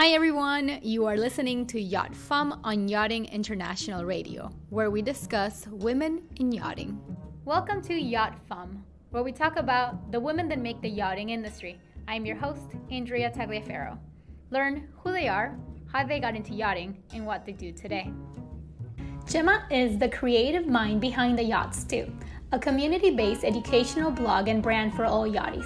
Hi everyone, you are listening to YachtFemme on Yachting International Radio, where we discuss women in yachting. Welcome to YachtFemme, where we talk about the women that make the yachting industry. I'm your host, Andrea Tagliaferro. Learn who they are, how they got into yachting, and what they do today. Gemma is the creative mind behind the Yacht Stew, a community-based educational blog and brand for all yachties.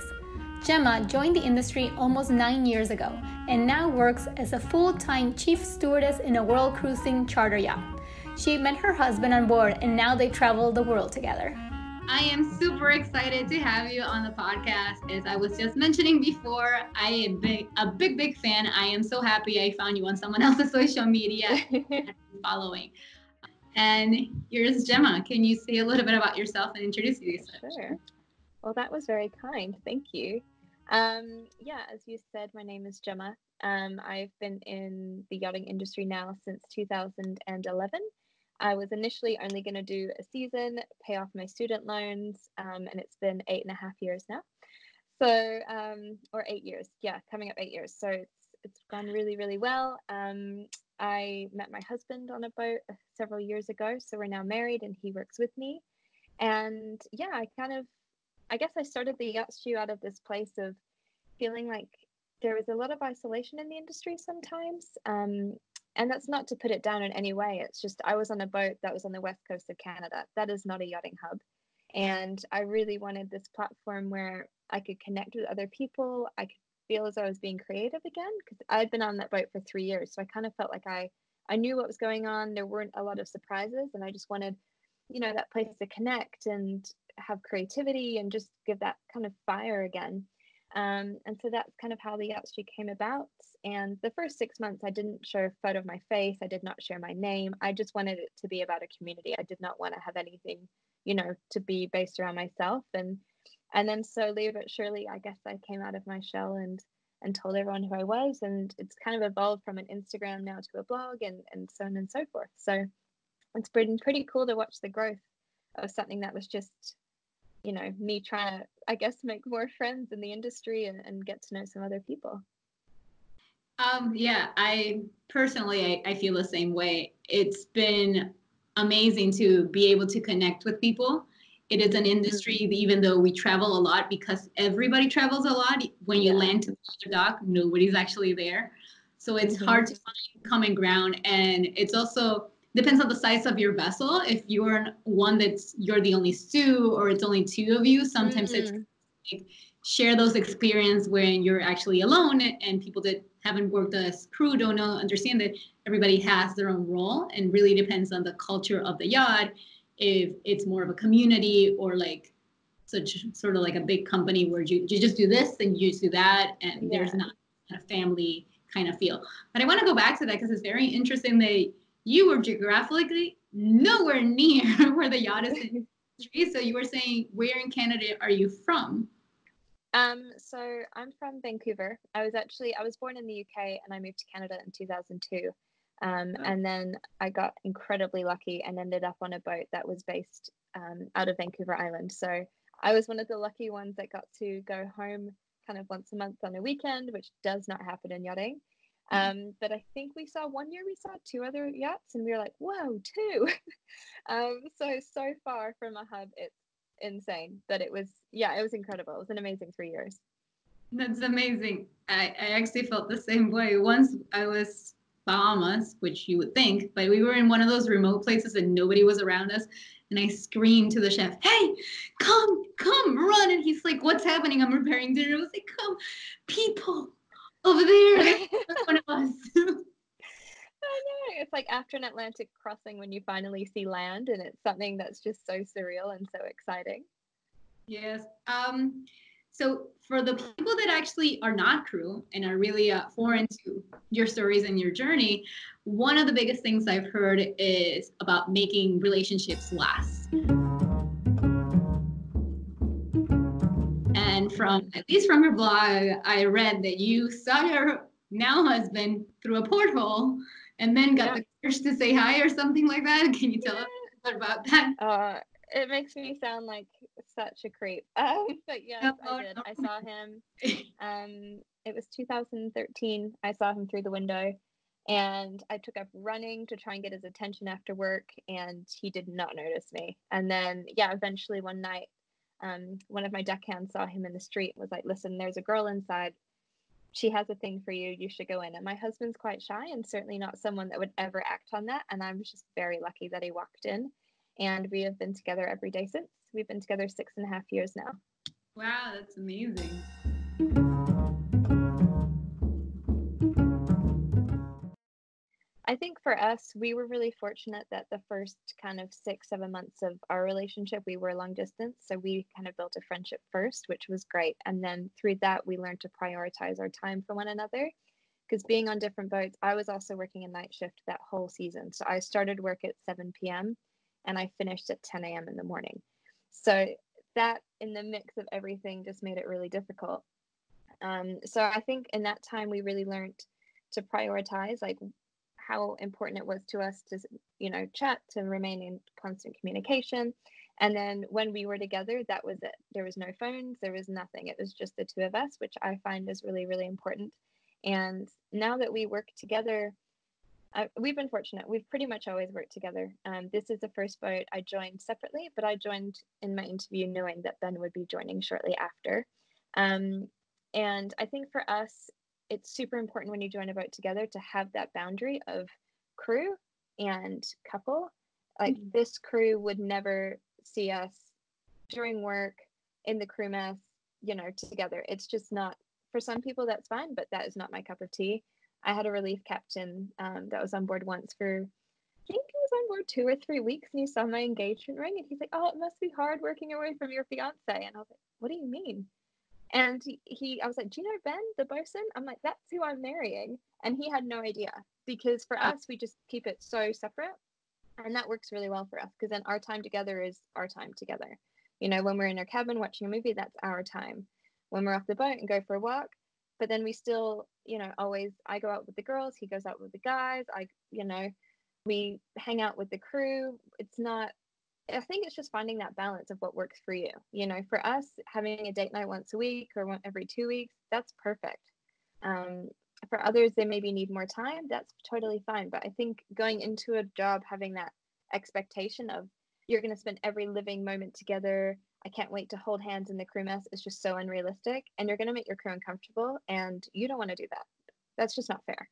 Gemma joined the industry almost 9 years ago and now works as a full-time chief stewardess in a world cruising charter yacht. She met her husband on board and now they travel the world together. I am super excited to have you on the podcast. As I was just mentioning before, I am a big fan. I am so happy I found you on someone else's social media following. And here's Gemma. Can you say a little bit about yourself and introduce yourself? Sure. Well, that was very kind. Thank you. As you said, my name is Gemma. I've been in the yachting industry now since 2011. I was initially only going to do a season, pay off my student loans, and it's been 8.5 years now. So, or 8 years, coming up 8 years. So it's gone really well. I met my husband on a boat several years ago, so we're now married, and he works with me. And I guess I started the Yacht Stew out of this place of feeling like there was a lot of isolation in the industry sometimes. And that's not to put it down in any way. It's just I was on a boat that was on the west coast of Canada. That is not a yachting hub. And I really wanted this platform where I could connect with other people. I could feel as though I was being creative again, because I'd been on that boat for 3 years. So I kind of felt like I knew what was going on. There weren't a lot of surprises. And I just wanted, that place to connect and have creativity and just give that kind of fire again. And so that's kind of how the Yacht Stew came about. And the first 6 months, I didn't show a photo of my face. I did not share my name. I just wanted it to be about a community. I did not want to have anything, to be based around myself. And then slowly but surely, I guess I came out of my shell and told everyone who I was. And it's kind of evolved from an Instagram now to a blog and so on and so forth. So it's been pretty cool to watch the growth of something that was just, me trying to, I guess, make more friends in the industry and get to know some other people. I personally, I feel the same way. It's been amazing to be able to connect with people. It is an industry, even though we travel a lot, because everybody travels a lot. When you land to the dock, nobody's actually there. So it's hard to find common ground. And it's also depends on the size of your vessel. If you're one you're the only stew, or it's only two of you, sometimes it's like, share those experiences when you're actually alone, and people that haven't worked as crew don't understand that everybody has their own role, and really depends on the culture of the yacht. If it's more of a community or like sort of like a big company where you just do this and you just do that, and there's not a family kind of feel. But I want to go back to that because it's very interesting that you were geographically nowhere near where the yacht is in the industry. So you were saying, where in Canada are you from? So I'm from Vancouver. I was born in the UK and I moved to Canada in 2002. And then I got incredibly lucky and ended up on a boat that was based out of Vancouver Island. So I was one of the lucky ones that got to go home kind of once a month on a weekend, which does not happen in yachting. But I think one year we saw 2 other yachts and we were like, whoa, 2. So far from a hub, it's insane. But it was incredible. It was an amazing 3 years. That's amazing. I actually felt the same way. Once I was Bahamas, which you would think, but we were in one of those remote places and nobody was around us. And I screamed to the chef, hey, come, run. And he's like, what's happening? I'm preparing dinner. I was like, come, people. Over there, one of us. I know. It's like after an Atlantic crossing when you finally see land, and it's something that's just so surreal and so exciting. Yes. So for the people that actually are not crew and are really foreign to your stories and your journey, one of the biggest things I've heard is about making relationships last. And at least from your blog, I read that you saw your now husband through a porthole and then got the courage to say hi or something like that. Can you tell us a bit about that? It makes me sound like such a creep. But yes, I did. I saw him it was 2013. I saw him through the window, and I took up running to try and get his attention after work, and he did not notice me. And then, yeah, eventually one night, one of my deckhands saw him in the street, was like, listen, there's a girl inside. She has a thing for you. You should go in. And my husband's quite shy and certainly not someone that would ever act on that. And I'm just very lucky that he walked in. And we have been together every day since. We've been together 6.5 years now. Wow, that's amazing. I think for us, we were really fortunate that the first kind of 6-7 months of our relationship, we were long distance. So we kind of built a friendship first, which was great. And then through that, we learned to prioritize our time for one another. Because being on different boats, I was also working a night shift that whole season. So I started work at 7 p.m. and I finished at 10 a.m. in the morning. So that in the mix of everything just made it really difficult. So I think in that time, we really learned to prioritize, like, how important it was to us to, chat, to remain in constant communication. And then when we were together, that was it. There was no phones, there was nothing. It was just the two of us, which I find is really, really important. And now that we work together, we've been fortunate. We've pretty much always worked together. This is the first boat I joined separately, but I joined in my interview knowing that Ben would be joining shortly after. And I think for us, it's super important when you join a boat together to have that boundary of crew and couple. Like, this crew would never see us during work in the crew mess, together. It's just not, for some people that's fine, but that is not my cup of tea. I had a relief captain that was on board once for, I think he was on board 2 or 3 weeks, and he saw my engagement ring and he's like, oh, it must be hard working away from your fiance. And I was like, what do you mean? And I was like, do you know Ben, the bosun? I'm like, that's who I'm marrying. And he had no idea, because for us, we just keep it so separate. And that works really well for us, because then our time together is our time together. When we're in our cabin watching a movie, that's our time. When we're off the boat and go for a walk, but then we still, always, I go out with the girls, he goes out with the guys. We hang out with the crew. I think it's just finding that balance of what works for you. For us, having a date night once a week or every 2 weeks, that's perfect. For others, they maybe need more time. That's totally fine. But I think going into a job, having that expectation of you're going to spend every living moment together, I can't wait to hold hands in the crew mess, is just so unrealistic. And you're going to make your crew uncomfortable, and you don't want to do that. That's just not fair.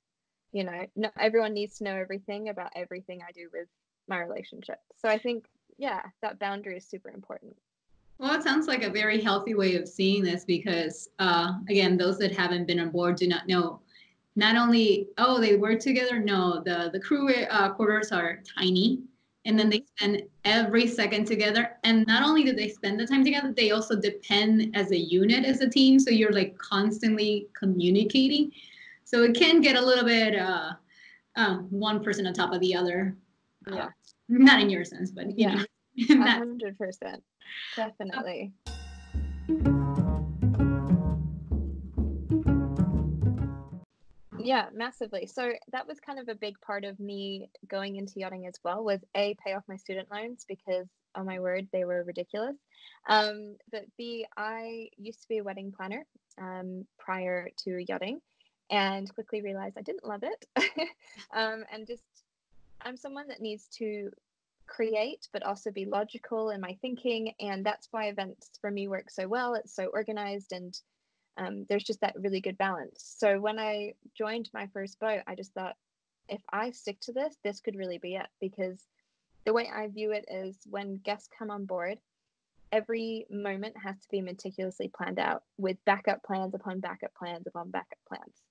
Not everyone needs to know everything about everything I do with my relationship. So I think, yeah, that boundary is super important. Well, it sounds like a very healthy way of seeing this, because, again, those that haven't been on board do not know. Not only, they work together. No, the crew quarters are tiny, and then they spend every second together. And not only do they spend the time together, they also depend as a unit, as a team. So you're like constantly communicating. So it can get a little bit one person on top of the other. Yeah. Not in your sense, but you know. 100%. Definitely. Yeah, massively. So that was kind of a big part of me going into yachting as well, was A, pay off my student loans, because, oh my word, they were ridiculous. But B, I used to be a wedding planner prior to yachting, and quickly realized I didn't love it. And just, I'm someone that needs to create, but also be logical in my thinking. And that's why events for me work so well. It's so organized, and there's just that really good balance. So when I joined my first boat, I just thought, if I stick to this, this could really be it. Because the way I view it is, when guests come on board, every moment has to be meticulously planned out, with backup plans upon backup plans upon backup plans.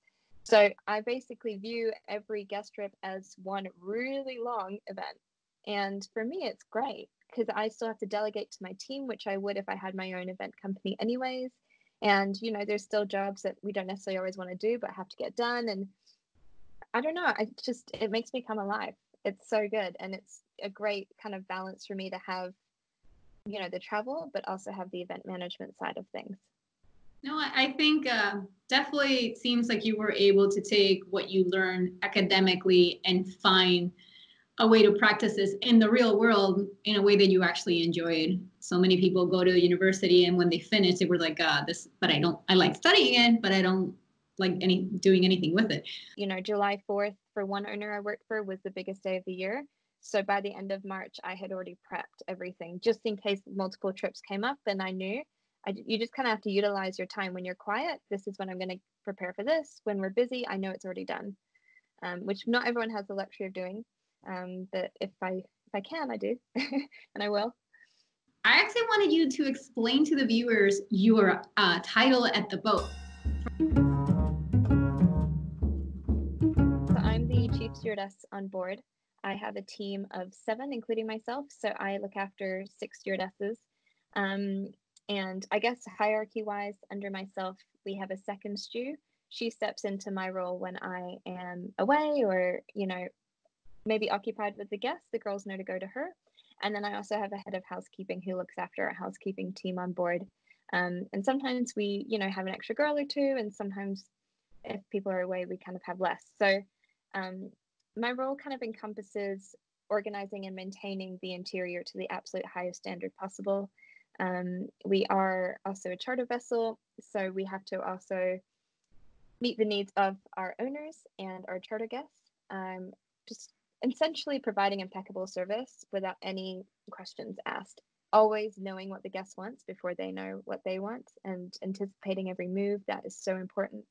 So I basically view every guest trip as one really long event. And for me, it's great, because I still have to delegate to my team, which I would if I had my own event company anyways. And, there's still jobs that we don't necessarily always want to do, but have to get done. And I don't know, it makes me come alive. It's so good. And it's a great kind of balance for me to have, the travel, but also have the event management side of things. No, I think definitely it seems like you were able to take what you learned academically and find a way to practice this in the real world in a way that you actually enjoyed. So many people go to university, and when they finish, they were like, I like studying it, but I don't like doing anything with it. You know, July 4th for one owner I worked for was the biggest day of the year. So by the end of March, I had already prepped everything just in case multiple trips came up, and I knew you just kind of have to utilize your time. When you're quiet, this is when I'm going to prepare for this. When we're busy, I know it's already done, which not everyone has the luxury of doing. But if I can, I do, and I will. I actually wanted you to explain to the viewers your title at the boat. So I'm the chief stewardess on board. I have a team of 7, including myself. So I look after 6 stewardesses. And I guess hierarchy-wise, under myself, we have a second stew. She steps into my role when I am away or, you know, maybe occupied with the guests. The girls know to go to her. And then I also have a head of housekeeping who looks after our housekeeping team on board. And sometimes we, you know, have an extra girl or two, and sometimes if people are away, we kind of have less. So my role kind of encompasses organizing and maintaining the interior to the absolute highest standard possible. We are also a charter vessel, so we have to also meet the needs of our owners and our charter guests. Just essentially providing impeccable service without any questions asked. Always knowing what the guest wants before they know what they want, and anticipating every move. That is so important.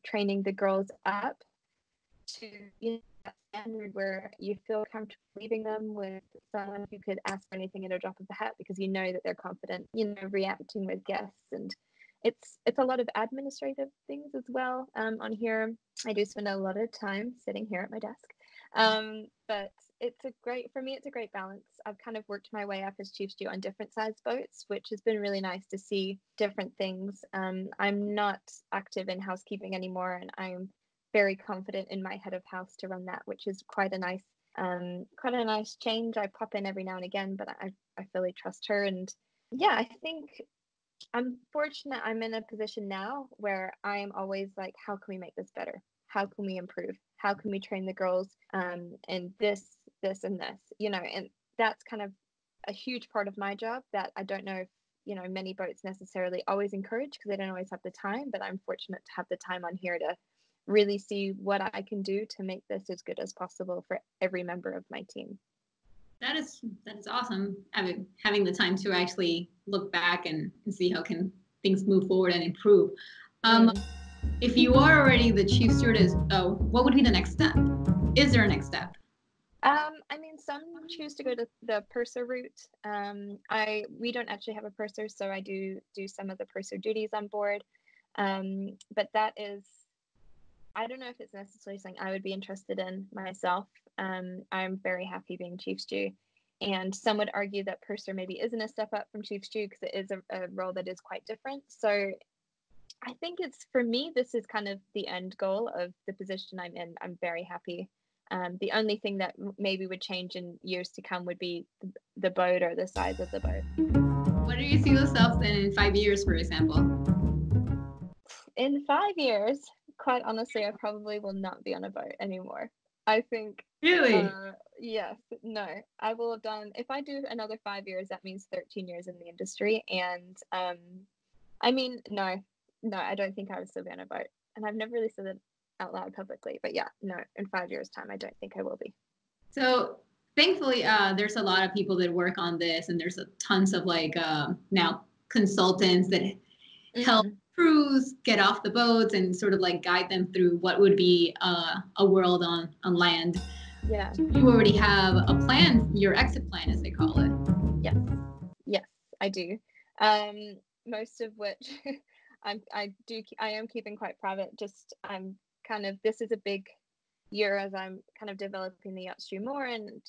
Training the girls up to, you know, that standard where you feel comfortable leaving them with someone who could ask for anything at a drop of the hat, because you know that they're confident, you know, reacting with guests. And it's a lot of administrative things as well. On here, I do spend a lot of time sitting here at my desk. But it's a great balance. I've kind of worked my way up as chief stew on different size boats, which has been really nice to see different things. I'm not active in housekeeping anymore, and I'm very confident in my head of house to run that, which is quite a nice change. I pop in every now and again, but I fully trust her. And yeah, I think I'm fortunate I'm in a position now where I am always like, how can we make this better? How can we improve? How can we train the girls in this, and this, you know? And that's kind of a huge part of my job that I don't know if, you know, many boats necessarily always encourage, because they don't always have the time, but I'm fortunate to have the time on here to really see what I can do to make this as good as possible for every member of my team. That is awesome. Having the time to actually look back and see how can things move forward and improve. If you are already the chief stewardess, what would be the next step? Is there a next step? I mean, some choose to go to the purser route. We don't actually have a purser, so I do some of the purser duties on board. But that is, I don't know if it's necessarily something I would be interested in myself. I'm very happy being chief stew, and some would argue that purser maybe isn't a step up from chief stew, because it is a role that is quite different. So I think it's, for me, this is kind of the end goal of the position I'm in. I'm very happy. The only thing that maybe would change in years to come would be the boat or the size of the boat. What do you see yourself in 5 years, for example? In 5 years, quite honestly, I probably will not be on a boat anymore. I think. Really? Yes. No. I will have done, if I do another 5 years, that means 13 years in the industry. And I mean, no, I don't think I would still be on a boat. And I've never really said it out loud publicly, but yeah, no, in 5 years' time, I don't think I will be. So thankfully, there's a lot of people that work on this, and there's tons of like now consultants that help crews get off the boats and sort of like guide them through what would be a world on land. Yeah. You already have a plan, your exit plan, as they call it. Yes, I do. Most of which I am keeping quite private. Just I'm kind of, this is a big year as I'm kind of developing the Yacht Stew more, and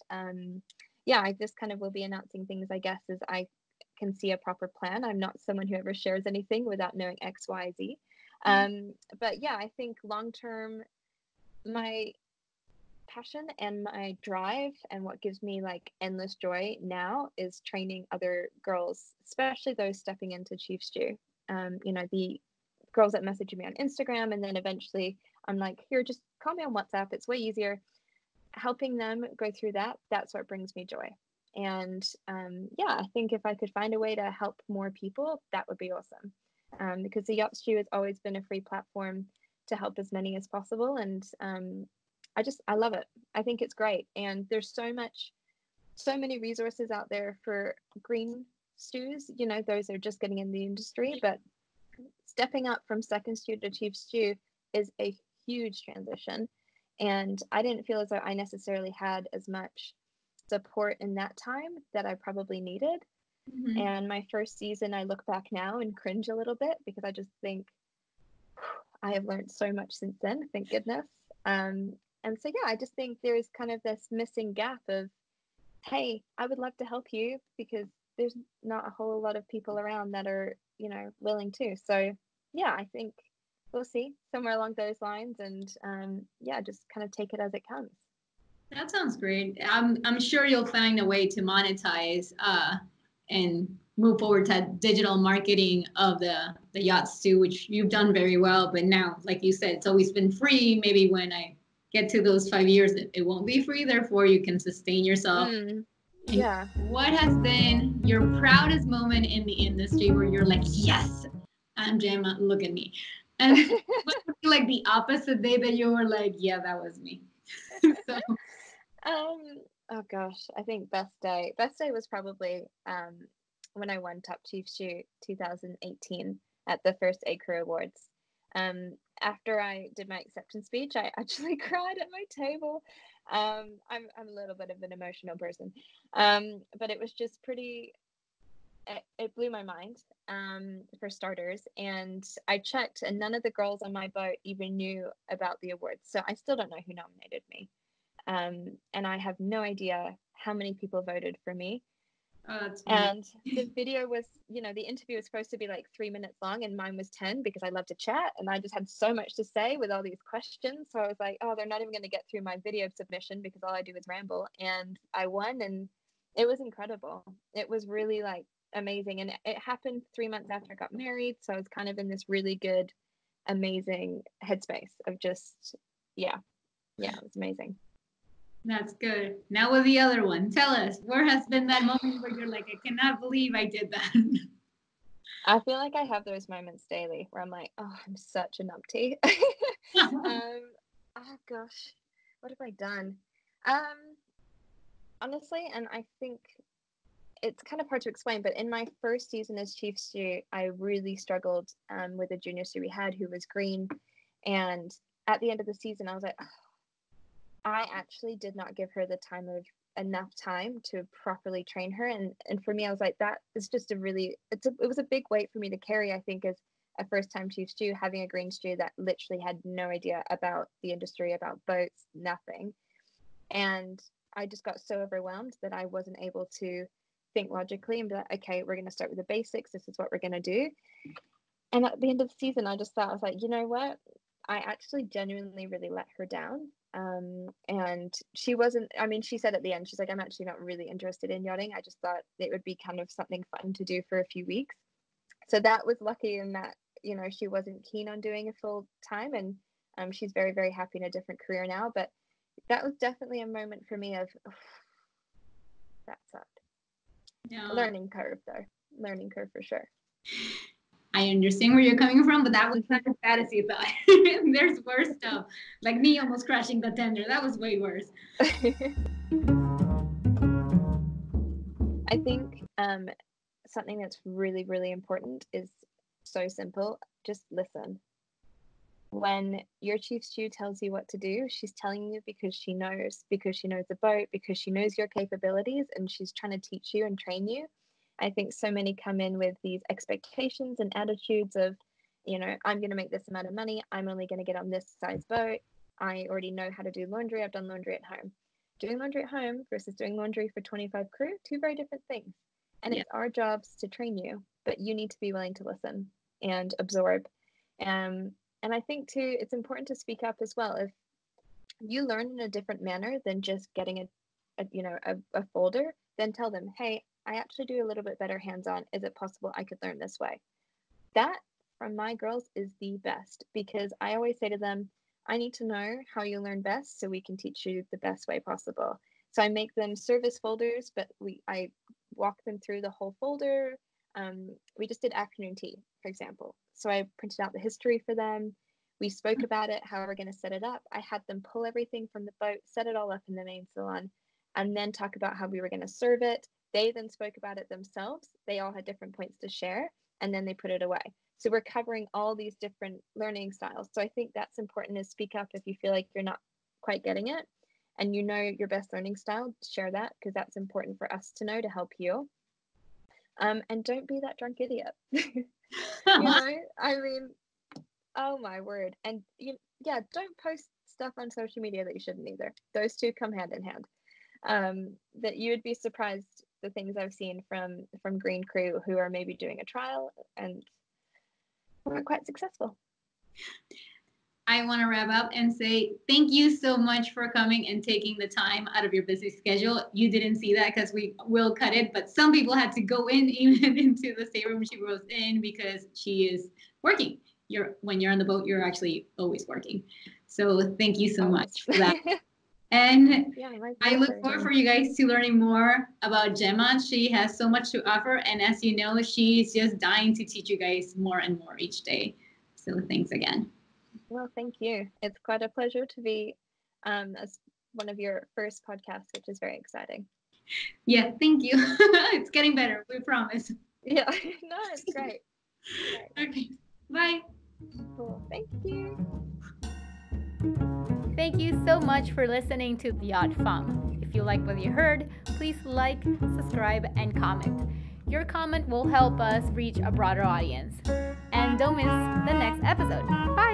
yeah, I just kind of will be announcing things, I guess, as I can see a proper plan. I'm not someone who ever shares anything without knowing X, Y, Z. But yeah, I think long term, my passion and my drive and what gives me like endless joy now is training other girls, especially those stepping into chief stew. You know, the girls that message me on Instagram, and then eventually I'm like, here, just call me on WhatsApp, it's way easier. Helping them go through that's what brings me joy. And yeah, I think if I could find a way to help more people, that would be awesome. because the Yacht Stew has always been a free platform to help as many as possible. And I love it. I think it's great. And there's so many resources out there for green stews. You know, those are just getting in the industry, but stepping up from second stew to chief stew is a huge transition. And I didn't feel as though I necessarily had as much support in that time that I probably needed. Mm-hmm. And my first season, I look back now and cringe a little bit because I just think I have learned so much since then, thank goodness. And so, yeah, I just think there's kind of this missing gap of, hey, I would love to help you because there's not a whole lot of people around that are, you know, willing to. So, yeah, I think we'll see somewhere along those lines, and yeah, just kind of take it as it comes. That sounds great. I'm sure you'll find a way to monetize and move forward to digital marketing of the Yacht Stew, which you've done very well. But now, like you said, it's always been free. Maybe when I get to those 5 years, it won't be free. Therefore, you can sustain yourself. Yeah. What has been your proudest moment in the industry where you're like, yes, I'm Gemma, look at me? And what would be like the opposite day that you were like, yeah, that was me? So. Oh gosh, I think best day was probably when I won Top Chief Stew 2018 at the first Acrew Awards. After I did my acceptance speech, I actually cried at my table. I'm a little bit of an emotional person, but it was just pretty. It blew my mind, for starters. And I checked, and none of the girls on my boat even knew about the awards. So I still don't know who nominated me. And I have no idea how many people voted for me. And the video was, you know, the interview was supposed to be like 3 minutes long, and mine was 10 because I love to chat and I just had so much to say with all these questions. So I was like, oh, they're not even going to get through my video submission because all I do is ramble. And I won, and it was incredible. It was really like amazing. And it happened 3 months after I got married. So I was kind of in this really good, amazing headspace of just, yeah, it was amazing. That's good. Now with the other one, tell us, where has been that moment where you're like, I cannot believe I did that? I feel like I have those moments daily where I'm like, oh, I'm such a numpty. Oh gosh, what have I done? Honestly, and I think it's kind of hard to explain, but in my first season as Chief Stew, I really struggled with a junior stew we had who was green. And at the end of the season, I was like, oh, I actually did not give her the time of enough time to properly train her. And for me, I was like, that is just it was a big weight for me to carry, I think, as a first time Chief Stew, having a green stew that literally had no idea about the industry, about boats, nothing. And I just got so overwhelmed that I wasn't able to think logically and be like, okay, we're going to start with the basics. This is what we're going to do. And at the end of the season, I just thought, I was like, you know what? I actually genuinely really let her down. And she wasn't, I mean, she said at the end, she's like, I'm actually not really interested in yachting. I just thought it would be kind of something fun to do for a few weeks. So that was lucky in that, you know, she wasn't keen on doing a full time, and she's very, very happy in a different career now. But that was definitely a moment for me of, oh, that sucked. Yeah. Learning curve for sure. I understand where you're coming from, but that was not as bad as you thought. There's worse stuff, like me almost crashing the tender. That was way worse. I think something that's really, really important is so simple. Just listen. When your Chief Stew tells you what to do, she's telling you because she knows the boat, because she knows your capabilities, and she's trying to teach you and train you. I think so many come in with these expectations and attitudes of, you know, I'm going to make this amount of money. I'm only going to get on this size boat. I already know how to do laundry. I've done laundry at home. Doing laundry at home versus doing laundry for 25 crew, two very different things. And it's our jobs to train you, but you need to be willing to listen and absorb. And I think too, it's important to speak up as well. If you learn in a different manner than just getting a folder, then tell them, hey, I actually do a little bit better hands-on. Is it possible I could learn this way? That, from my girls, is the best, because I always say to them, I need to know how you learn best so we can teach you the best way possible. So I make them service folders, but I walk them through the whole folder. we just did afternoon tea, for example. So I printed out the history for them. We spoke about it, how we're going to set it up. I had them pull everything from the boat, set it all up in the main salon, and then talk about how we were going to serve it. They then spoke about it themselves. They all had different points to share, and then they put it away. So we're covering all these different learning styles. So I think that's important, is speak up if you feel like you're not quite getting it and you know your best learning style. Share that, because that's important for us to know to help you. And don't be that drunk idiot. You know, I mean, oh my word. And don't post stuff on social media that you shouldn't either. Those two come hand in hand. That you would be surprised the things I've seen from green crew who are maybe doing a trial and weren't quite successful. I want to wrap up and say thank you so much for coming and taking the time out of your busy schedule. You didn't see that because we will cut it, but some people had to go in even into the stateroom she was in because she is working. When you're on the boat, you're actually always working. So thank you so much for that. And I look forward for you guys to learning more about Gemma. She has so much to offer. And as you know, she's just dying to teach you guys more and more each day. So thanks again. Well, thank you. It's quite a pleasure to be as one of your first podcasts, which is very exciting. Yeah, thank you. It's getting better, we promise. Yeah, no, it's great. Okay, bye. Cool, thank you. Thank you so much for listening to YachtFemme. If you like what you heard, please like, subscribe, and comment. Your comment will help us reach a broader audience. And don't miss the next episode. Bye!